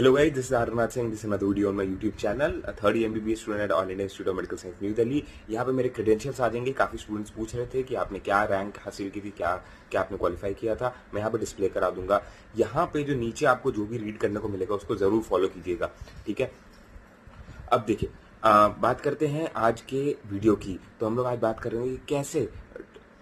Hello guys, this is Arnath Singh. This is another video on my YouTube channel. A third MBBS student at All India Institute of Medical Science new Delhi. यहाँ पे मेरे credentials आ जाएंगे. काफी students पूछ रहे थे कि आपने क्या रैंक हासिल की थी, क्या क्या आपने क्वालिफाई किया था. मैं यहाँ पे डिस्प्ले करा दूंगा. यहाँ पे जो नीचे आपको जो भी रीड करने को मिलेगा उसको जरूर फॉलो कीजिएगा, ठीक है. अब देखिए, बात करते हैं आज के वीडियो की. तो हम लोग आज बात कर रहे हैं कि कैसे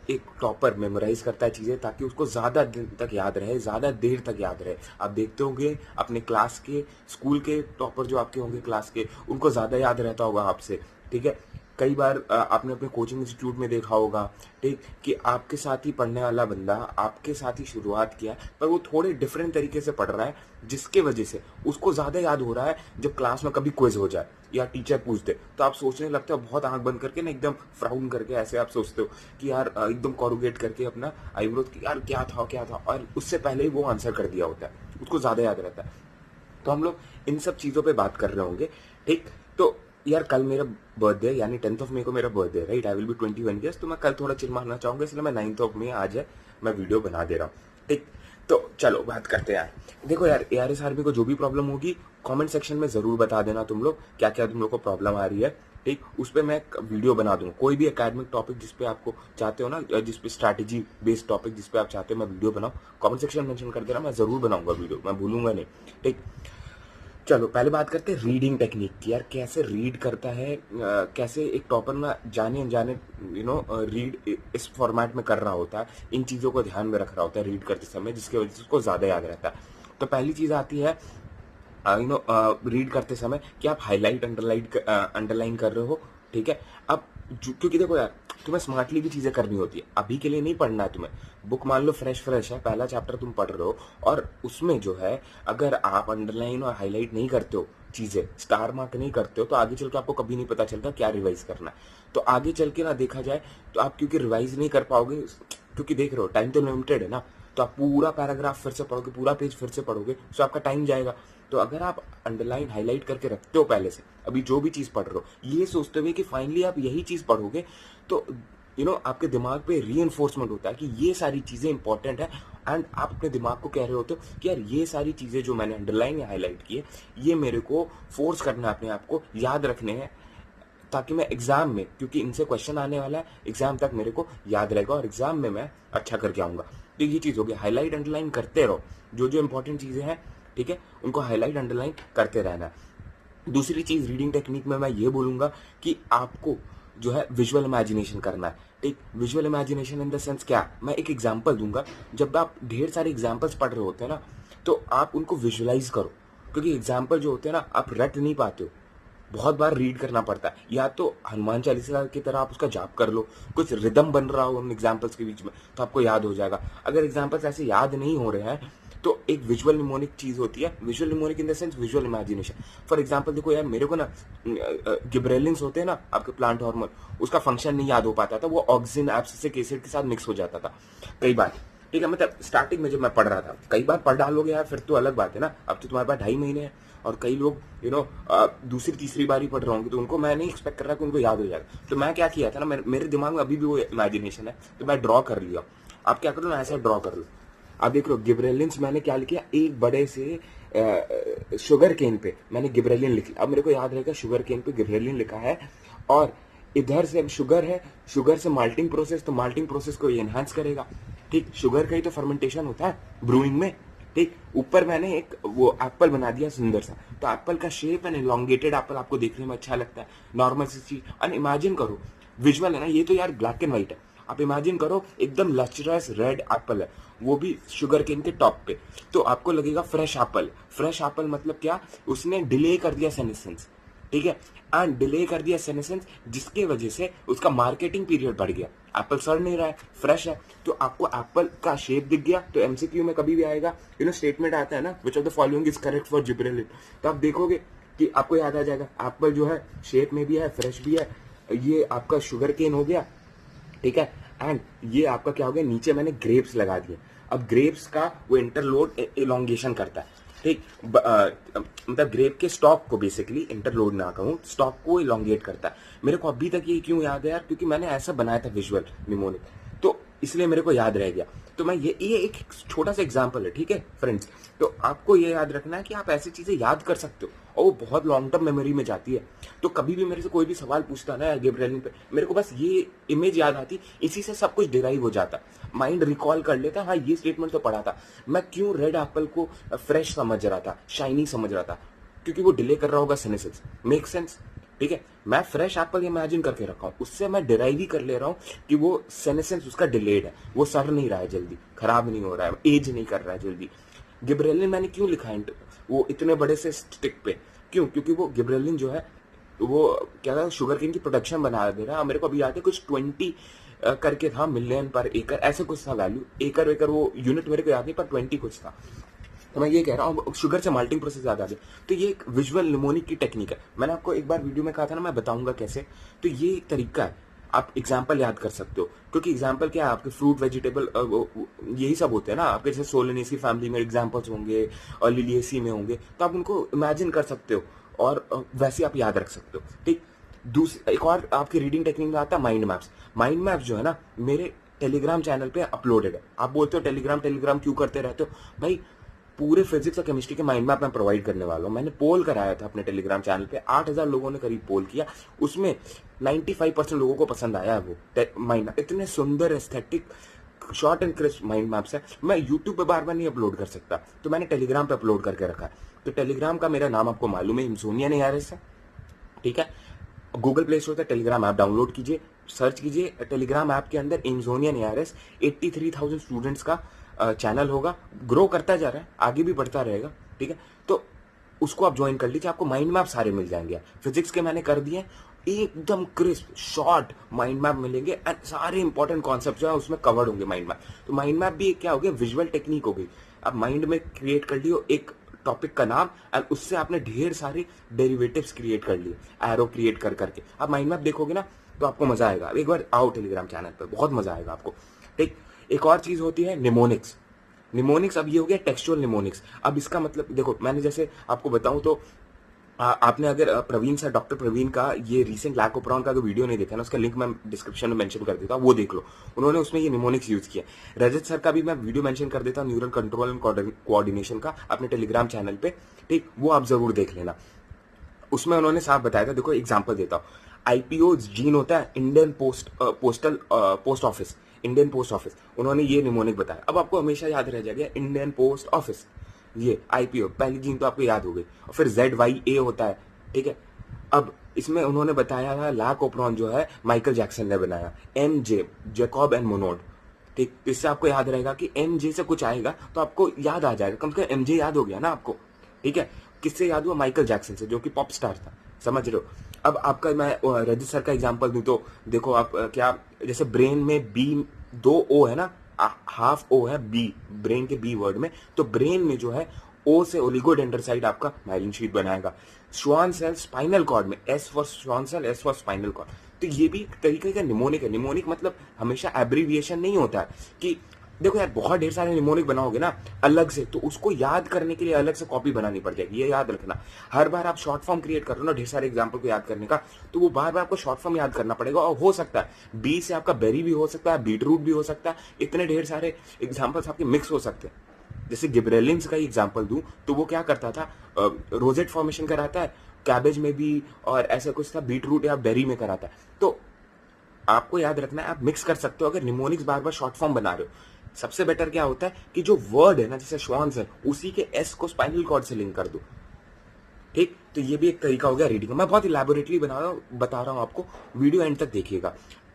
एक टॉपर मेमोराइज करता है चीजें ताकि उसको ज्यादा दिन तक याद रहे, ज्यादा देर तक याद रहे. आप देखते होंगे अपने क्लास के, स्कूल के टॉपर जो आपके होंगे क्लास के, उनको ज्यादा याद रहता होगा आपसे, ठीक है. कई बार आपने अपने कोचिंग इंस्टीट्यूट में देखा होगा, ठीक, कि आपके साथ ही पढ़ने वाला बंदा आपके साथ ही शुरुआत किया पर वो थोड़े डिफरेंट तरीके से पढ़ रहा है, जिसके वजह से उसको ज्यादा याद हो रहा है. जब क्लास में कभी क्विज हो जाए या टीचर पूछ दे तो आप सोचने लगते हो, बहुत आंख बंद करके ना, एकदम फ्राउन करके ऐसे आप सोचते हो कि यार एकदम कोरुगेट करके अपना आईब्रो की, यार क्या था, और उससे पहले ही वो आंसर कर दिया होता है, उसको ज्यादा याद रहता है. तो हम लोग इन सब चीजों पे बात कर रहे होंगे, ठीक. तो यार कल मेरा बर्थडे, यानी 10th मई को मेरा birthday, right. I will be 21 years. तो मैं कल थोड़ा चिल मारना चाहूंगा, इसलिए मैं 9th मई आज है मैं वीडियो बना दे रहा हूँ, ठीक. तो चलो बात करते हैं यार. देखो यार, ARS आर्मी को जो भी प्रॉब्लम होगी कमेंट सेक्शन में जरूर बता देना तुम लोग, क्या क्या तुम लोग को प्रॉब्लम आ रही है, ठीक. उस पर मैं वीडियो बना दूंगा. कोई भी एकेडमिक टॉपिक जिसपे आपको चाहते हो ना, जिसपे स्ट्रैटेजी बेस्ड टॉपिक जिसपे आप चाहते हो मैं वीडियो बनाऊं, कमेंट सेक्शन में मेंशन कर देना, मैं जरूर बनाऊंगा वीडियो, मैं भूलूंगा नहीं, ठीक. चलो पहले बात करते हैं रीडिंग टेक्निक की. यार कैसे रीड करता है, कैसे एक टॉपर ना जाने अनजाने रीड इस फॉर्मेट में कर रहा होता है, इन चीजों को ध्यान में रख रहा होता है रीड करते समय, जिसकी वजह से उसको ज्यादा याद रहता है. तो पहली चीज आती है रीड करते समय कि आप हाईलाइट अंडरलाइन कर रहे हो, ठीक है. अब क्योंकि देखो यार, तुम्हें स्मार्टली भी चीजें करनी होती है. अभी के लिए नहीं पढ़ना है तुम्हें. बुक मान लो फ्रेश है, पहला चैप्टर तुम पढ़ रहे हो, और उसमें जो है अगर आप अंडरलाइन और हाईलाइट नहीं करते हो, चीजें स्टार मार्क नहीं करते हो, तो आगे चल के आपको कभी नहीं पता चलता क्या रिवाइज करना है. तो आगे चल के ना देखा जाए तो आप क्योंकि रिवाइज नहीं कर पाओगे, क्योंकि देख रहे हो टाइम तो लिमिटेड है ना, तो आप पूरा पैराग्राफ फिर से पढ़ोगे, पूरा पेज फिर से पढ़ोगे, तो आपका टाइम जाएगा. तो अगर आप अंडरलाइन हाईलाइट करके रखते हो पहले से, अभी जो भी चीज पढ़ रहे हो, ये सोचते हुए कि फाइनली आप यही चीज पढ़ोगे, तो आपके दिमाग पे रीइंफोर्समेंट होता है कि ये सारी चीजें इंपॉर्टेंट है. एंड आप अपने दिमाग को कह रहे होते हो कि यार ये सारी चीजें जो मैंने अंडरलाइन या हाईलाइट की है, ये मेरे को फोर्स करना है, अपने आप को याद रखने हैं, ताकि मैं एग्जाम में, क्योंकि इनसे क्वेश्चन आने वाला है, एग्जाम तक मेरे को याद रहेगा और एग्जाम में मैं अच्छा करके आऊंगा. तो ये चीज होगी, हाईलाइट अंडरलाइन करते रहो, जो जो इंपॉर्टेंट चीजें हैं, ठीक है, उनको हाईलाइट अंडरलाइन करते रहना है. दूसरी चीज रीडिंग टेक्निक में मैं ये बोलूंगा कि आपको जो है विजुअल इमेजिनेशन करना है, ठीक. Visual imagination in the sense क्या, मैं एक एग्जांपल दूंगा. जब आप ढेर सारे एग्जांपल्स पढ़ रहे होते हैं ना, तो आप उनको विजुअलाइज करो, क्योंकि एग्जांपल जो होते हैं ना, आप रट नहीं पाते हो, बहुत बार रीड करना पड़ता है. या तो हनुमान चालीसा की तरह आप उसका जाप कर लो, कुछ रिदम बन रहा हो उन एग्जाम्पल्स के बीच में, तो आपको याद हो जाएगा. अगर एग्जाम्पल्स ऐसे याद नहीं हो रहे हैं, तो एक विजुअल निमोनिक चीज होती है. Visual mnemonic in the sense visual imagination. For example देखो यार, मेरे को ना गिबरेलिन्स होते हैं ना आपके प्लांट हार्मोन, उसका फंक्शन नहीं याद हो पाता था, वो ऑक्सीजन एब्सिसिक एसिड के साथ मिक्स हो जाता था कई बार, ठीक है. मतलब स्टार्टिंग में जब मैं पढ़ रहा था, कई बार पढ़ डालोगे यार फिर तो अलग बात है ना. अब तो तुम्हारे पास 2.5 महीने है, और कई लोग दूसरी तीसरी बार ही पढ़ रहे होंगे, तो उनको मैं नहीं एक्सपेक्ट कर रहा कि उनको याद हो जाएगा. तो मैं क्या किया था ना, मेरे दिमाग में अभी भी वो इमेजिनेशन है, तो मैं ड्रॉ कर लिया. आप क्या करो ना, ऐसा ड्रॉ कर लो. आप देख लो गिबरेलिन्स मैंने क्या लिखा, एक बड़े से शुगर केन पे मैंने गिबरेलिन लिख लिया. अब मेरे को याद रहेगा शुगर केन पे गिबरेलिन लिखा है, और इधर से शुगर है, शुगर से माल्टिंग प्रोसेस, तो माल्टिंग प्रोसेस को ये एनहांस करेगा, ठीक. शुगर का ही तो फर्मेंटेशन होता है ब्रूइंग में, ठीक. ऊपर मैंने एक वो एप्पल बना दिया सुंदर सा, तो एप्पल का शेप है, इलॉन्गेटेड एप्पल आपको देखने में अच्छा लगता है, नॉर्मल सी चीज. और इमेजिन करो, विजुअल है ना, ये तो यार ब्लैक एंड व्हाइट है. आप इमेजिन करो एकदम लचरस रेड एप्पल है, वो भी शुगर केन के टॉप पे, तो आपको लगेगा फ्रेश एप्पल. फ्रेश एप्पल मतलब क्या, उसने डिले कर दिया सेनेसेंस, ठीक है. एंड डिले कर दिया सेनेसेंस, जिसके वजह से उसका मार्केटिंग पीरियड बढ़ गया. एप्पल सड़ नहीं रहा है, फ्रेश है, तो आपको एप्पल का शेप दिख गया. तो एमसीक्यू में कभी भी आएगा, स्टेटमेंट आता है ना, which of the following is correct for gibberellin, तो आप देखोगे कि आपको याद आ जाएगा, एप्पल जो है शेप में भी है, फ्रेश भी है, ये आपका शुगर केन हो गया, ठीक है. एंड ये आपका क्या हो गया, नीचे मैंने ग्रेप्स लगा दिए. अब ग्रेप्स का वो इंटरलोड इलोंगेशन करता है, ठीक. मतलब ग्रेप के स्टॉक को बेसिकली इंटरलोड ना कहूं, स्टॉक को इलोंगेट करता है. मेरे को अभी तक ये क्यों याद है यार, क्योंकि मैंने ऐसा बनाया था विजुअल निमोनिक. तो इसलिए मेरे को याद रह गया। तो मैं ये एक छोटा सा एग्जाम्पल है, ठीक है फ्रेंड्स। तो आपको ये याद रखना है कि आप ऐसी चीजें याद कर सकते हो और वो बहुत लॉन्ग टर्म मेमोरी में जाती है। तो कभी भी मेरे से कोई भी सवाल पूछता ना गिबरेलिन पे, मेरे को बस ये इमेज याद आती, इसी से सब कुछ डिराइव हो जाता, माइंड रिकॉल कर लेता, हाँ ये स्टेटमेंट तो पढ़ा था। मैं क्यों रेड एप्पल को फ्रेश समझ रहा था, शाइनी समझ रहा था, क्योंकि वो डिले कर रहा होगा सेनेसिस। मेक सेंस, ठीक है। मैं फ्रेश एप्पल इमेजिन करके रखा हूं, उससे मैं डिराइव ही कर ले रहा हूं कि वो सेनेसेंस उसका डिलेड है, वो सड़ नहीं रहा है जल्दी, खराब नहीं हो रहा है, एज नहीं कर रहा है जल्दी। गिबरेलिन मैंने क्यों लिखा है वो इतने बड़े से स्टिक पे, क्यों? क्योंकि वो गिबरेलिन जो है वो क्या था, शुगर केन की प्रोडक्शन बना दे रहा है। मेरे को अभी याद है कुछ 20 करके था मिलियन पर एकड़, ऐसे कुछ था वैल्यू, एकड़ वो यूनिट मेरे को याद नहीं, पर 20 कुछ था। तो मैं ये कह रहा हूँ शुगर से माल्टिंग प्रोसेस याद आ गया। तो ये एक विजुअल निमोनिक की टेक्निक है, मैंने आपको एक बार वीडियो में कहा था ना, मैं बताऊंगा कैसे। तो ये एक तरीका है, आप एग्जाम्पल याद कर सकते हो, क्योंकि एग्जाम्पल क्या है, आपके फ्रूट वेजिटेबल यही सब होते हैं ना। आपके जैसे सोलेनेसी फैमिली में एग्जाम्पल्स होंगे और लिलिएसी में होंगे, तो आप उनको इमेजिन कर सकते हो और वैसे आप याद रख सकते हो, ठीक। दूसरी एक और आपकी रीडिंग टेक्निक में आता है माइंड मैप्स। माइंड मैप्स जो है ना, मेरे टेलीग्राम चैनल पे अपलोडेड है। आप बोलते हो टेलीग्राम क्यों करते रहते हो भाई, पूरे फिजिक्स और केमिस्ट्री के माइंड मैप मैं प्रोवाइड करने वाला हूं। मैंने पोल कराया था अपने टेलीग्राम चैनल पे, 8000 लोगों ने करीब पोल किया, उसमें 95% लोगों को पसंद आया है वो माइंड मैप। इतने सुंदर aesthetic short and crisp mind maps है, मैं यूट्यूब पे बार बार नहीं अपलोड कर सकता, तो मैंने टेलीग्राम पे अपलोड करके रखा है। तो टेलीग्राम का मेरा नाम आपको मालूम है, इंसोनिया नियारेस है, ठीक है। गूगल प्ले स्टोर से टेलीग्राम ऐप डाउनलोड कीजिए, सर्च कीजिए टेलीग्राम ऐप के अंदर इंसोनिया नियारेस। 83,000 स्टूडेंट्स का चैनल होगा, ग्रो करता जा रहा है, आगे भी बढ़ता रहेगा, ठीक है। तो उसको आप ज्वाइन कर लीजिए, आपको माइंड मैप सारे मिल जाएंगे। फिजिक्स के मैंने कर दिए, एकदम क्रिस्प शॉर्ट माइंड मैप मिलेंगे एंड सारे इंपॉर्टेंट कॉन्सेप्ट जो है उसमें कवर्ड होंगे माइंड मैप। तो माइंड मैप भी क्या हो गया, विजुअल टेक्निक हो गई। आप माइंड में क्रिएट कर लियो एक टॉपिक का नाम एंड उससे आपने ढेर सारे डेरिवेटिव्स क्रिएट कर लिए, एरो क्रिएट कर करके। आप माइंड मैप देखोगे ना तो आपको मजा आएगा। एक बार आओ टेलीग्राम चैनल पर, बहुत मजा आएगा आपको, ठीक। एक और चीज होती है निमोनिक्स। निमोनिक्स अब ये हो गया टेक्सचुअल निमोनिक्स। अब इसका मतलब देखो, मैंने जैसे आपको बताऊं तो आपने अगर प्रवीण सर, डॉक्टर प्रवीण का ये रीसेंट लैकोप्रॉन का जो वीडियो नहीं देखा ना, उसका लिंक मैं डिस्क्रिप्शन में मेंशन कर देता हूँ, वो देख लो। उन्होंने उसमें ये निमोनिक्स यूज किया। रजत सर का भी मैं वीडियो मेंशन कर देता हूँ, न्यूरल कंट्रोल एंड कोऑर्डिनेशन का, अपने टेलीग्राम चैनल पे, ठीक। वो आप जरूर देख लेना। उसमें उन्होंने साफ बताया था, देखो एग्जाम्पल देता हूँ। आईपीओ जीन होता है, Indian post office, Indian post office, उन्होंने ये निमोनिक बताया। अब आपको हमेशा याद रह जाएगा इंडियन पोस्ट ऑफिस, ये आईपीओ पहली जीन तो आपको याद हो गई। और फिर ZYA होता है, ठीक है। अब इसमें उन्होंने बताया था लैकोप्रॉन जो है माइकल जैक्सन ने बनाया, MJ जैकब एंड मोनोड, ठीक। इससे आपको याद रहेगा कि MJ से कुछ आएगा तो आपको याद आ जाएगा, कम से कम MJ याद हो गया ना आपको, ठीक है। किससे याद हुआ, माइकल जैक्सन से, जो कि पॉप स्टार था, समझ रहे हो। अब आपका मैं रजत सर का एग्जांपल दूं तो देखो आप क्या, जैसे ब्रेन में बी 2 O है ना, हाफ O है बी, ब्रेन के बी वर्ड में, तो ब्रेन में जो है O से ओलिगोडेंड्रोसाइट आपका माइलिन शीट बनाएगा। श्वान सेल स्पाइनल कॉर्ड में S for Schwann cell, S for spinal cord. तो ये भी एक तरीके का निमोनिक है। निमोनिक मतलब हमेशा एब्रीविएशन नहीं होता है कि देखो यार बहुत ढेर सारे निमोनिक बनाओगे ना अलग से, तो उसको याद करने के लिए अलग से कॉपी बनानी पड़ जाएगी, ये याद रखना। हर बार आप शॉर्ट फॉर्म क्रिएट कर रहे हो ना ढेर सारे एग्जाम्पल को याद करने का, तो वो बार बार आपको शॉर्ट फॉर्म याद करना पड़ेगा। और हो सकता है बी से आपका बेरी भी हो सकता है, बीटरूट भी हो सकता है, इतने ढेर सारे एग्जाम्पल्स आपके मिक्स हो सकते हैं। जैसे गिबरेलिन्स का एग्जाम्पल दूं तो वो क्या करता था, रोजेट फॉर्मेशन कराता है कैबेज में भी, और ऐसा कुछ था बीटरूट या बेरी में कराता है। तो आपको याद रखना है, आप मिक्स कर सकते हो अगर निमोनिक्स बार बार शॉर्ट फॉर्म बना रहे हो। सबसे बेटर क्या होता है कि जो वर्ड है ना, जैसे श्वान है, उसी के S को स्पाइनल कॉर्ड से लिंक कर दो, ठीक। तो ये भी एक तरीका हो गया रीडिंग का। मैं बहुत इलैबोरेटली बता रहा हूं आपको, वीडियो एंड तक देखिएगा,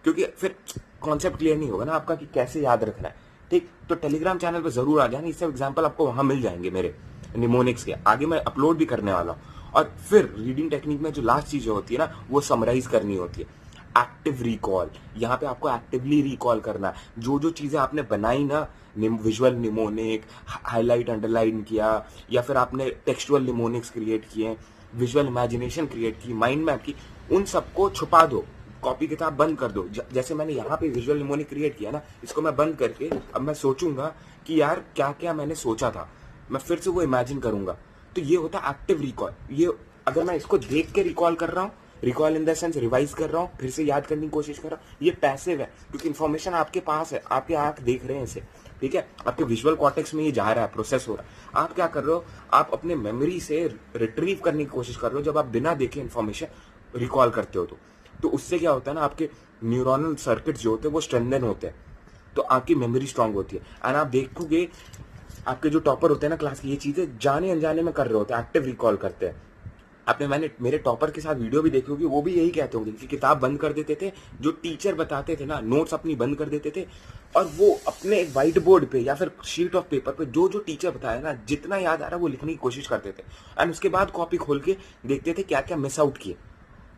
क्योंकि फिर कॉन्सेप्ट क्लियर नहीं होगा ना आपका कि कैसे याद रखना है, ठीक। तो टेलीग्राम चैनल पर जरूर आ जाना, इससे एग्जाम्पल आपको वहां मिल जाएंगे मेरे निमोनिक्स के, आगे मैं अपलोड भी करने वाला हूं। और फिर रीडिंग टेक्निक में जो लास्ट चीज होती है ना, वो समराइज करनी होती है, एक्टिव रिकॉल। यहाँ पे आपको एक्टिवली रिकॉल करना है जो जो चीजें आपने बनाई ना, विजुअल निमोनिक, हाईलाइट अंडरलाइन किया, या फिर आपने टेक्सचुअल निमोनिक्स क्रिएट किए, विजुअल इमेजिनेशन क्रिएट की, माइंड मैप की, उन सबको छुपा दो, कॉपी किताब बंद कर दो। जैसे मैंने यहाँ पे विजुअल निमोनिक क्रिएट किया ना, इसको मैं बंद करके अब मैं सोचूंगा कि यार क्या क्या मैंने सोचा था, मैं फिर से वो इमेजिन करूंगा। तो ये होता है एक्टिव रिकॉल। ये अगर मैं इसको देख के रिकॉल कर रहा हूँ recall in the sense revise कर रहा हूँ, फिर से याद करने की कोशिश कर रहा हूँ, ये पैसिव है क्योंकि इन्फॉर्मेशन आपके पास है, आपके आंख देख रहे हैं इसे, ठीक है, आपके विजुअल कॉर्टेक्स में ये जा रहा है, प्रोसेस हो रहा है। आप क्या कर रहे हो, आप अपने मेमोरी से रिट्रीव करने की कोशिश कर रहे हो जब आप बिना देखे इन्फॉर्मेशन रिकॉल करते हो तो उससे क्या होता है ना, आपके न्यूरोनल सर्किट्स जो होते हैं वो स्ट्रेंथन होते हैं, तो आपकी मेमोरी स्ट्रांग होती है। एंड आप देखोगे आपके जो टॉपर होते हैं ना क्लास की, ये चीजें जाने अनजाने में कर रहे होते हैं, एक्टिव रिकॉल करते हैं। मैंने मेरे टॉपर के साथ वीडियो भी देखी होगी, वो भी यही कहते होंगे कि किताब बंद कर देते थे, जो टीचर बताते थे ना, नोट्स अपनी बंद कर देते थे, और वो अपने व्हाइट बोर्ड पे या फिर शीट ऑफ पेपर पे जो जो टीचर बताया ना, जितना याद आ रहा है वो लिखने की कोशिश करते थे। एंड उसके बाद कॉपी खोल के देखते थे क्या क्या मिस आउट किए।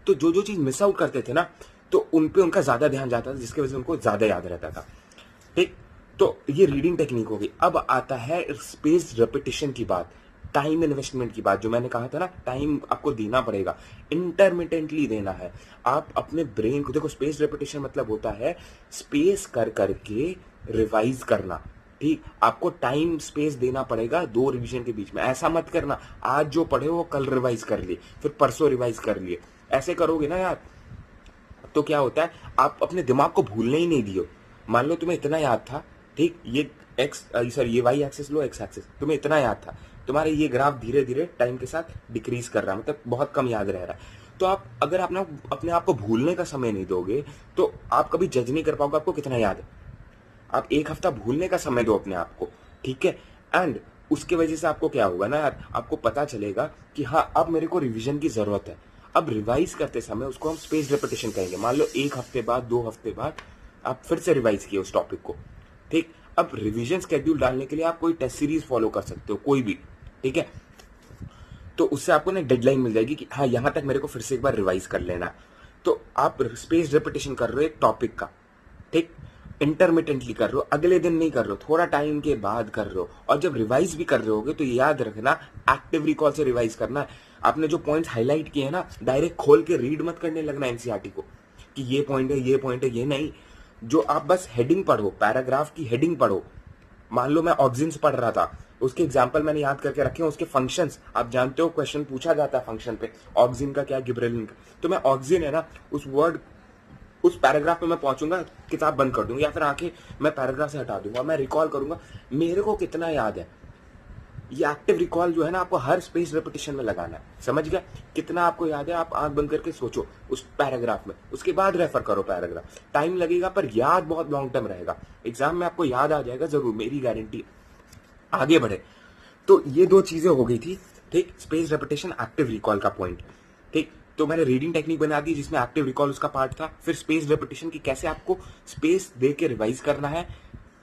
तो जो जो चीज मिस आउट करते थे ना, तो उन पे उनका ज्यादा ध्यान जाता था, जिसकी वजह से उनको ज्यादा याद रहता था। ठीक, तो ये रीडिंग टेक्निक होगी। अब आता है स्पेस रेपिटेशन की बात, टाइम इन्वेस्टमेंट की बात। जो मैंने कहा था ना, टाइम आपको देना पड़ेगा, इंटरमिटेंटली देना है। आप अपने ब्रेन को देखो, स्पेस रेपिटेशन मतलब होता है स्पेस कर करके रिवाइज करना। ठीक, आपको टाइम स्पेस देना पड़ेगा 2 रिवीजन के बीच में। ऐसा मत करना आज जो पढ़े वो कल रिवाइज कर लिए, फिर परसों रिवाइज कर लिए। ऐसे करोगे ना यार, तो क्या होता है, आप अपने दिमाग को भूलने ही नहीं दियो। मान लो तुम्हें इतना याद था, ठीक, ये ये वाई एक्सिस लो, एक्स एक्सिस, तुम्हें इतना याद था, तुम्हारे ये ग्राफ धीरे धीरे टाइम के साथ डिक्रीज कर रहा है, मतलब बहुत कम याद रह रहा है। तो आप अगर अपने आप को भूलने का समय नहीं दोगे तो आप कभी जज नहीं कर पाओगे आपको कितना याद है। आप 1 हफ्ता भूलने का समय दो अपने आप को, ठीक है। एंड उसके वजह से आपको क्या होगा ना यार, आपको पता चलेगा कि हाँ अब मेरे को रिवीजन की जरूरत है। अब रिवाइज करते समय उसको हम स्पेस रेपिटेशन कहेंगे। मान लो 1 हफ्ते बाद, 2 हफ्ते बाद आप फिर से रिवाइज किए उस टॉपिक को, ठीक। अब रिवीजन स्केड्यूल डालने के लिए आप कोई टेस्ट सीरीज फॉलो कर सकते हो, कोई भी, ठीक है। तो उससे आपको ना डेडलाइन मिल जाएगी कि हाँ यहां तक मेरे को फिर से एक बार रिवाइज कर लेना। तो आप स्पेस रेपिटेशन कर रहे हो एक टॉपिक का, ठीक, इंटरमिटेंटली कर रहे हो, अगले दिन नहीं कर रहे हो, थोड़ा टाइम के बाद कर रहे हो। और जब रिवाइज भी कर रहे होगे तो याद रखना एक्टिव रिकॉल से रिवाइज करना है। आपने जो पॉइंट्स हाईलाइट किए हैं ना, डायरेक्ट खोल के रीड मत करने लगना एनसीईआरटी को कि ये पॉइंट है, ये पॉइंट है, ये नहीं। जो आप बस हेडिंग पढ़ो, पैराग्राफ की हेडिंग पढ़ो। मान लो मैं ऑक्सिन्स पढ़ रहा था, उसके एग्जाम्पल मैंने याद करके रखे हैं, उसके फंक्शंस आप जानते हो, क्वेश्चन पूछा जाता है फंक्शन पे, ऑक्सिन का क्या, गिबरेलिन का। तो मैं ऑक्सिन है ना, उस वर्ड, उस पैराग्राफ पे मैं पहुंचूंगा, किताब बंद कर दूंगा या फिर आंखें मैं पैराग्राफ से हटा दूंगा, मैं रिकॉल करूंगा मेरे को कितना याद है। ये एक्टिव रिकॉल जो है ना, आपको हर स्पेस रेपिटेशन में लगाना है। समझ गया कितना आपको याद है? आप आंख बंद करके सोचो उस पैराग्राफ में, उसके बाद रेफर करो पैराग्राफ। टाइम लगेगा पर याद बहुत लॉन्ग टर्म रहेगा। एग्जाम में आपको याद आ जाएगा जरूर, मेरी गारंटी। आगे बढ़े तो ये 2 चीजें हो गई थी, ठीक, स्पेस रेपिटेशन, एक्टिव रिकॉल का पॉइंट, ठीक। तो मैंने रीडिंग टेक्निक बना दी जिसमें एक्टिव रिकॉल उसका पार्ट था, फिर स्पेस रेपिटेशन की कैसे आपको स्पेस दे के रिवाइज करना है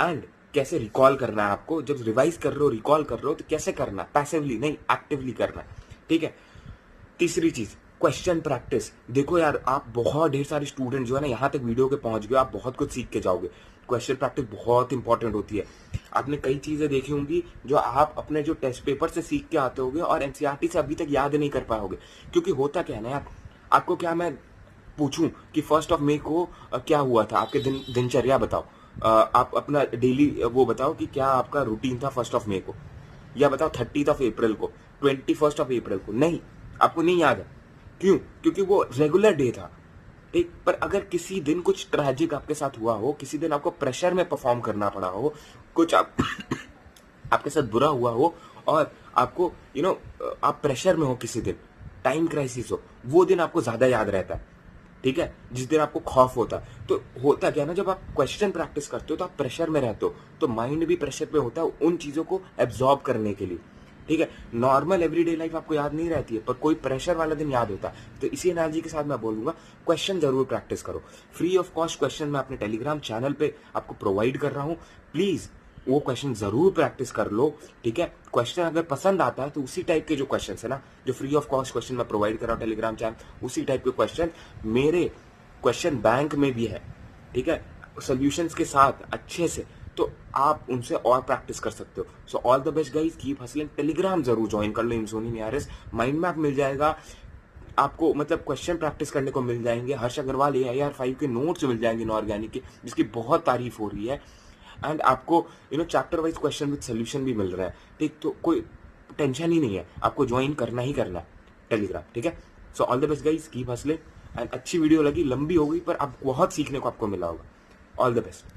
एंड कैसे रिकॉल करना है आपको। जब रिवाइज कर रहे हो, रिकॉल कर रहे हो तो कैसे करना है, पैसिवली नहीं एक्टिवली करना है, ठीक है। तीसरी चीज, क्वेश्चन प्रैक्टिस। देखो यार, आप बहुत ढेर सारे स्टूडेंट जो है ना यहाँ तक वीडियो के पहुंच गए, आप बहुत कुछ सीख के जाओगे। क्वेश्चन प्रैक्टिस बहुत इंपॉर्टेंट होती है। आपने कई चीजें देखी होंगी जो आप अपने जो टेस्ट पेपर से सीख के आते होगे और एनसीईआरटी से अभी तक याद नहीं कर पाओगे। क्योंकि होता क्या है ना यार, आपको क्या मैं पूछूं कि 1 मई को क्या हुआ था, आपके दिनचर्या बताओ। आप अपना डेली वो बताओ कि क्या आपका रूटीन था 1 मई को, या बताओ 30 अप्रैल को, 21 अप्रैल को। नहीं, आपको नहीं याद है। क्यों? क्योंकि वो रेगुलर डे था, ठीक। पर अगर किसी दिन कुछ ट्रेजिक आपके साथ हुआ हो, किसी दिन आपको प्रेशर में परफॉर्म करना पड़ा हो, कुछ आपके साथ बुरा हुआ हो और आपको आप प्रेशर में हो, किसी दिन टाइम क्राइसिस हो, वो दिन आपको ज्यादा याद रहता है, ठीक है। जिस दिन आपको खौफ होता है। तो होता क्या ना, जब आप क्वेश्चन प्रैक्टिस करते हो तो आप प्रेशर में रहते हो, तो माइंड भी प्रेशर पे होता है उन चीजों को एब्जॉर्ब करने के लिए, ठीक है। नॉर्मल एवरीडे लाइफ आपको याद नहीं रहती है, पर कोई प्रेशर वाला दिन याद होता है। तो इसी एनालॉजी के साथ मैं बोलूंगा, क्वेश्चन जरूर प्रैक्टिस करो। फ्री ऑफ कॉस्ट क्वेश्चन मैं अपने टेलीग्राम चैनल पे आपको प्रोवाइड कर रहा हूँ, प्लीज वो क्वेश्चन जरूर प्रैक्टिस कर लो, ठीक है। क्वेश्चन अगर पसंद आता है तो उसी टाइप के जो क्वेश्चन है ना, जो फ्री ऑफ कॉस्ट क्वेश्चन मैं प्रोवाइड कर रहा हूँ टेलीग्राम चैनल, उसी टाइप के क्वेश्चन मेरे क्वेश्चन बैंक में भी है, ठीक है, सोल्यूशंस के साथ अच्छे से। तो आप उनसे और प्रैक्टिस कर सकते हो। So all the best guys, keep hustling. Telegram जरूर ज्वाइन कर लो, इंसोनी नियारेस। माइंड मैप मिल जाएगा आपको, मतलब क्वेश्चन प्रैक्टिस करने को मिल जाएंगे। हर्ष अग्रवाल AIR 5 के नोट्स मिल जाएंगे इनऑर्गेनिक के, जिसकी बहुत तारीफ हो रही है। एंड आपको chapter wise question with solution भी मिल रहा है, ठीक। तो कोई टेंशन ही नहीं है, आपको ज्वाइन करना ही करना है टेलीग्राम, ठीक है। So all the best guys, keep hustling. And अच्छी वीडियो लगी, लंबी हो गई पर अब बहुत सीखने को आपको मिला होगा। All the best.